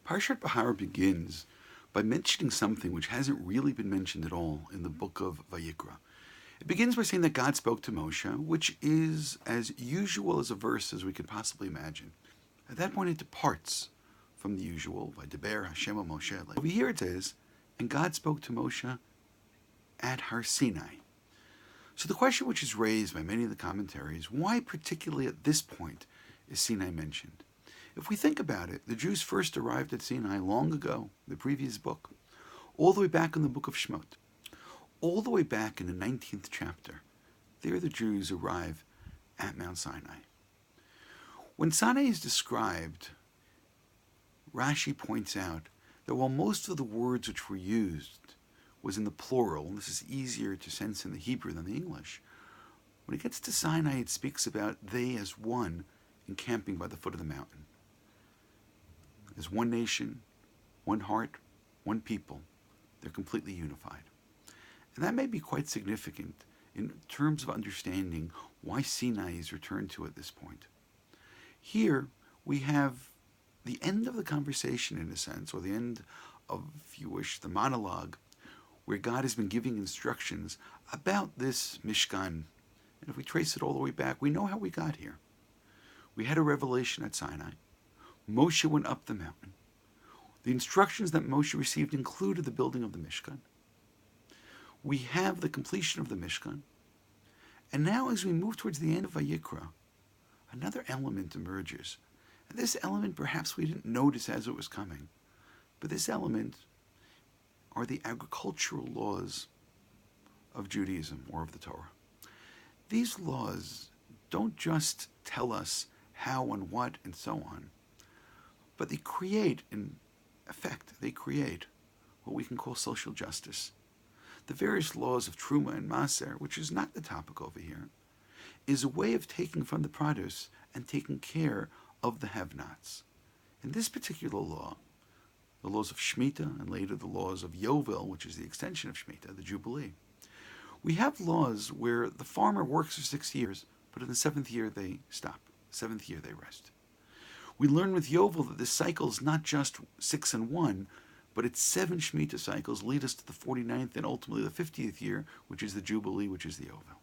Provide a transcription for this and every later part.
Parashat B'har begins by mentioning something which hasn't really been mentioned at all in the book of Vayikra. It begins by saying that God spoke to Moshe, which is as usual as a verse as we could possibly imagine. At that point, it departs from the usual, Vaydaber Hashem Moshe. Over here it says, and God spoke to Moshe at Har Sinai. So the question which is raised by many of the commentaries, why particularly at this point is Sinai mentioned? If we think about it, the Jews first arrived at Sinai long ago, the previous book, all the way back in the book of Shemot, all the way back in the 19th chapter. There the Jews arrive at Mount Sinai. When Sinai is described, Rashi points out that while most of the words which were used was in the plural, and this is easier to sense in the Hebrew than the English, when it gets to Sinai it speaks about they as one encamping by the foot of the mountain. As one nation, one heart, one people, they're completely unified. And that may be quite significant in terms of understanding why Sinai is returned to at this point. Here we have the end of the conversation in a sense, or the end of, if you wish, the monologue, where God has been giving instructions about this Mishkan. And if we trace it all the way back, we know how we got here. We had a revelation at Sinai. Moshe went up the mountain. The instructions that Moshe received included the building of the Mishkan. We have the completion of the Mishkan. And now as we move towards the end of Vayikra, another element emerges. And this element perhaps we didn't notice as it was coming. But this element are the agricultural laws of Judaism or of the Torah. These laws don't just tell us how and what and so on, but they create, in effect, what we can call social justice. The various laws of Truma and Maser, which is not the topic over here, is a way of taking from the produce and taking care of the have-nots. In this particular law, the laws of Shemitah and later the laws of Yovel, which is the extension of Shemitah, the Jubilee, we have laws where the farmer works for 6 years, but in the 7th year they stop. 7th year they rest. We learn with Yovel that this cycle is not just 6 and 1, but it's 7 Shemitah cycles lead us to the 49th and ultimately the 50th year, which is the Jubilee, which is the Yovel.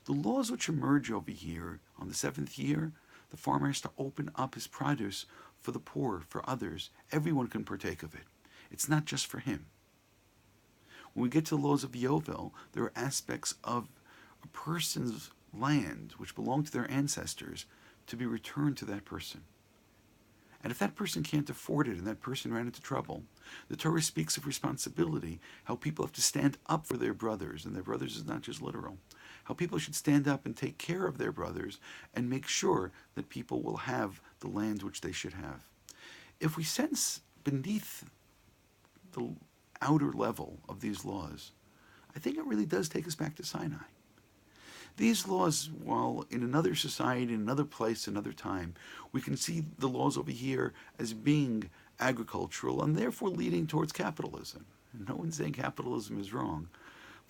The laws which emerge over here on the 7th year, the farmer has to open up his produce for the poor, for others. Everyone can partake of it. It's not just for him. When we get to the laws of Yovel, there are aspects of a person's land which belonged to their ancestors to be returned to that person. And if that person can't afford it and that person ran into trouble, the Torah speaks of responsibility, how people have to stand up for their brothers, and their brothers is not just literal, how people should stand up and take care of their brothers and make sure that people will have the land which they should have. If we sense beneath the outer level of these laws, I think it really does take us back to Sinai. These laws, while in another society, in another place, another time, we can see the laws over here as being agricultural and therefore leading towards capitalism. No one's saying capitalism is wrong,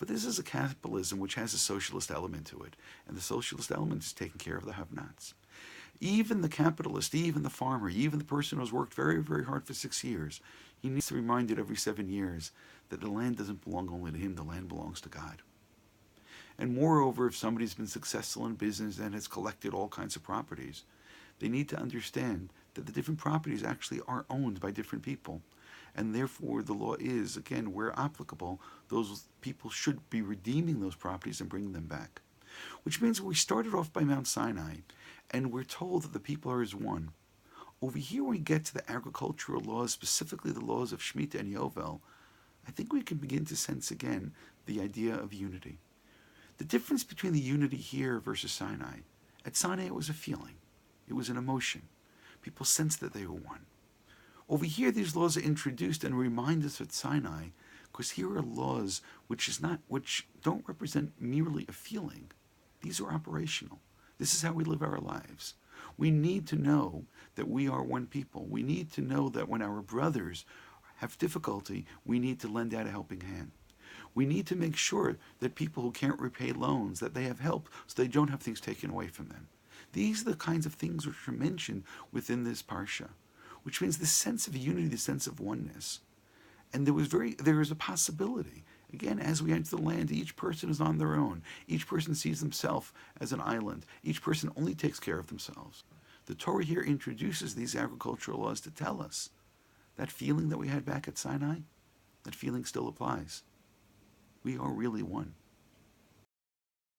but this is a capitalism which has a socialist element to it, and the socialist element is taking care of the have-nots. Even the capitalist, even the farmer, even the person who's worked very, very hard for 6 years, he needs to be reminded every 7 years that the land doesn't belong only to him, the land belongs to God. And moreover, if somebody's been successful in business and has collected all kinds of properties, they need to understand that the different properties actually are owned by different people. And therefore, the law is, again, where applicable, those people should be redeeming those properties and bringing them back. Which means we started off by Mount Sinai, and we're told that the people are as one. Over here, when we get to the agricultural laws, specifically the laws of Shemitah and Yovel, I think we can begin to sense again the idea of unity. The difference between the unity here versus Sinai, at Sinai it was a feeling, it was an emotion. People sensed that they were one. Over here these laws are introduced and remind us at Sinai, because here are laws which don't represent merely a feeling. These are operational. This is how we live our lives. We need to know that we are one people. We need to know that when our brothers have difficulty, we need to lend out a helping hand. We need to make sure that people who can't repay loans, that they have help so they don't have things taken away from them. These are the kinds of things which are mentioned within this parsha. which means the sense of unity, the sense of oneness. And there is a possibility. Again, as we enter the land, each person is on their own. Each person sees themselves as an island. Each person only takes care of themselves. The Torah here introduces these agricultural laws to tell us that feeling that we had back at Sinai, that feeling still applies. We are really one.